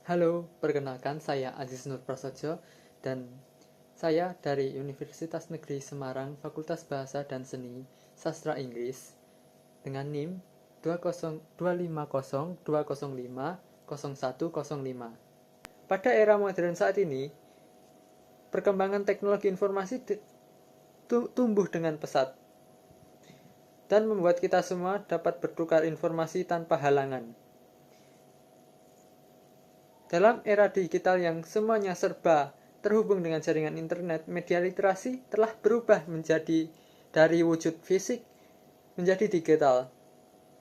Halo, perkenalkan saya Aziz Nur Prasojo dan saya dari Universitas Negeri Semarang, Fakultas Bahasa dan Seni, Sastra Inggris dengan NIM 25020500105. Pada era modern saat ini, perkembangan teknologi informasi tumbuh dengan pesat dan membuat kita semua dapat bertukar informasi tanpa halangan. Dalam era digital yang semuanya serba terhubung dengan jaringan internet, media literasi telah berubah menjadi dari wujud fisik menjadi digital.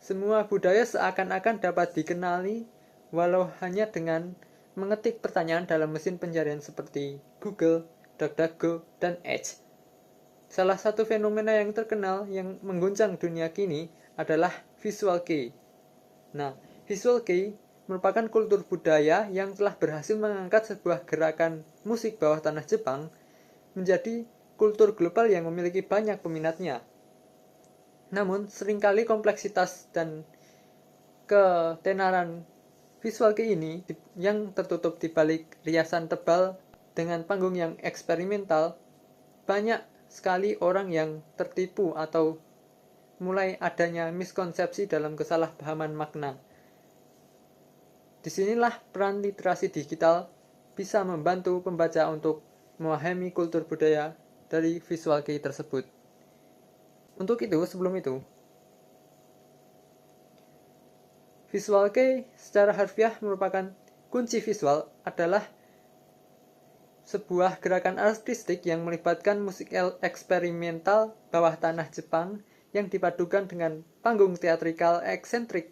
Semua budaya seakan-akan dapat dikenali walau hanya dengan mengetik pertanyaan dalam mesin pencarian seperti Google, DuckDuckGo, dan Edge. Salah satu fenomena yang terkenal yang mengguncang dunia kini adalah visual kei. Nah, visual kei merupakan kultur budaya yang telah berhasil mengangkat sebuah gerakan musik bawah tanah Jepang menjadi kultur global yang memiliki banyak peminatnya. Namun, seringkali kompleksitas dan ketenaran visual kei ini yang tertutup di balik riasan tebal dengan panggung yang eksperimental, banyak sekali orang yang tertipu atau mulai adanya miskonsepsi dalam kesalahpahaman makna. Disinilah peran literasi digital bisa membantu pembaca untuk memahami kultur budaya dari visual kei tersebut. Sebelum itu, visual kei secara harfiah merupakan kunci visual adalah sebuah gerakan artistik yang melibatkan musik eksperimental bawah tanah Jepang yang dipadukan dengan panggung teatrikal eksentrik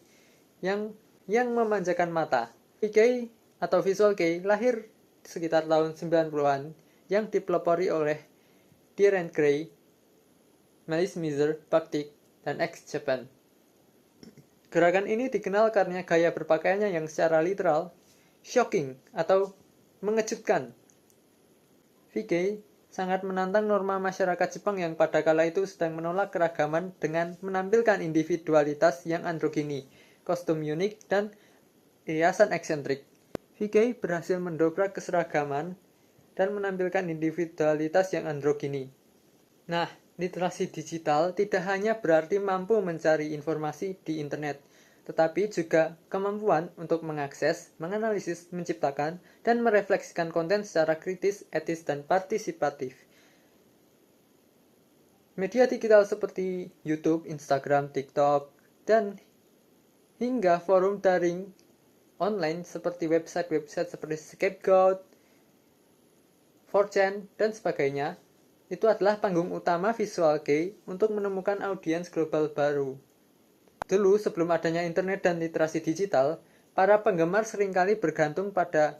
yang memanjakan mata. Kei atau visual kei lahir sekitar tahun 90-an yang dipelopori oleh Diren Gray, Melis Mizer, Bakhtik, dan X Japan. Gerakan ini dikenal karena gaya berpakaiannya yang secara literal shocking atau mengejutkan. Kei sangat menantang norma masyarakat Jepang yang pada kala itu sedang menolak keragaman dengan menampilkan individualitas yang androgini, kostum unik, dan hiasan eksentrik. Kei berhasil mendobrak keseragaman dan menampilkan individualitas yang androgini. Nah, literasi digital tidak hanya berarti mampu mencari informasi di internet, tetapi juga kemampuan untuk mengakses, menganalisis, menciptakan, dan merefleksikan konten secara kritis, etis, dan partisipatif. Media digital seperti YouTube, Instagram, TikTok, dan hingga forum daring online seperti website-website seperti Scapegoat, 4chan, dan sebagainya, itu adalah panggung utama visual kei untuk menemukan audiens global baru. Dulu, sebelum adanya internet dan literasi digital, para penggemar seringkali bergantung pada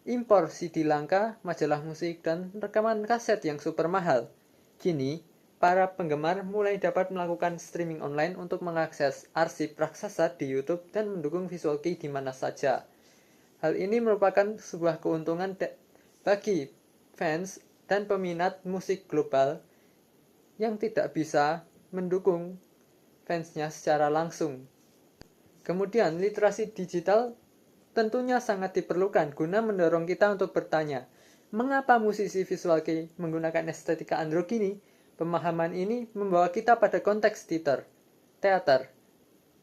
impor CD langka, majalah musik, dan rekaman kaset yang super mahal. Kini, para penggemar mulai dapat melakukan streaming online untuk mengakses arsip raksasa di YouTube dan mendukung visual kei di mana saja. Hal ini merupakan sebuah keuntungan bagi fans dan peminat musik global yang tidak bisa mendukung fansnya secara langsung. Kemudian, literasi digital tentunya sangat diperlukan guna mendorong kita untuk bertanya, mengapa musisi visual kei menggunakan estetika androgini? Pemahaman ini membawa kita pada konteks teater,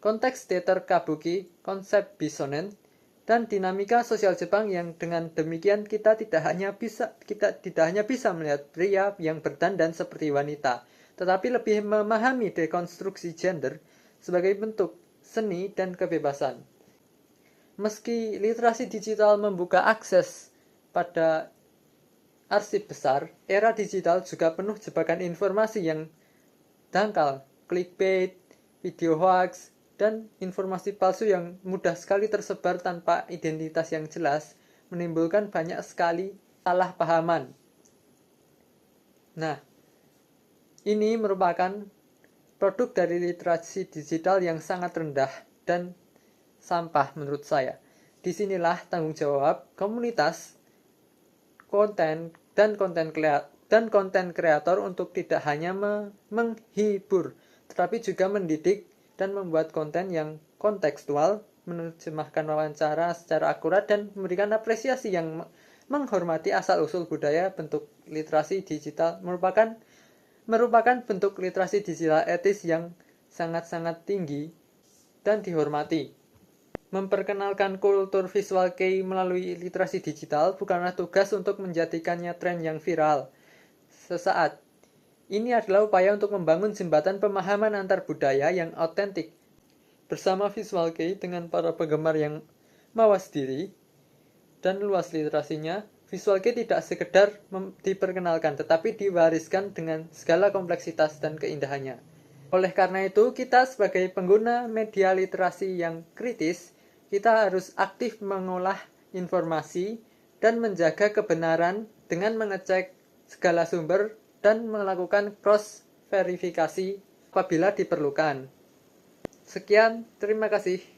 konteks teater kabuki, konsep bisonen, dan dinamika sosial Jepang yang dengan demikian kita tidak hanya bisa melihat pria yang berdandan seperti wanita, tetapi lebih memahami dekonstruksi gender sebagai bentuk seni dan kebebasan. Meski literasi digital membuka akses pada arsip besar, era digital juga penuh jebakan informasi yang dangkal, clickbait, video hoax, dan informasi palsu yang mudah sekali tersebar tanpa identitas yang jelas, menimbulkan banyak sekali salah pahaman. Nah, ini merupakan produk dari literasi digital yang sangat rendah dan sampah menurut saya. Disinilah tanggung jawab komunitas, konten, dan konten kreator untuk tidak hanya menghibur, tetapi juga mendidik dan membuat konten yang kontekstual, menerjemahkan wawancara secara akurat dan memberikan apresiasi yang menghormati asal-usul budaya. Bentuk literasi digital merupakan bentuk literasi digital etis yang sangat-sangat tinggi dan dihormati. Memperkenalkan kultur visual kei melalui literasi digital bukanlah tugas untuk menjadikannya tren yang viral sesaat. Ini adalah upaya untuk membangun jembatan pemahaman antar budaya yang autentik. Bersama visual kei dengan para penggemar yang mawas diri dan luas literasinya, visual kei tidak sekedar diperkenalkan, tetapi diwariskan dengan segala kompleksitas dan keindahannya. Oleh karena itu, kita sebagai pengguna media literasi yang kritis, kita harus aktif mengolah informasi dan menjaga kebenaran dengan mengecek segala sumber dan melakukan cross-verifikasi apabila diperlukan. Sekian, terima kasih.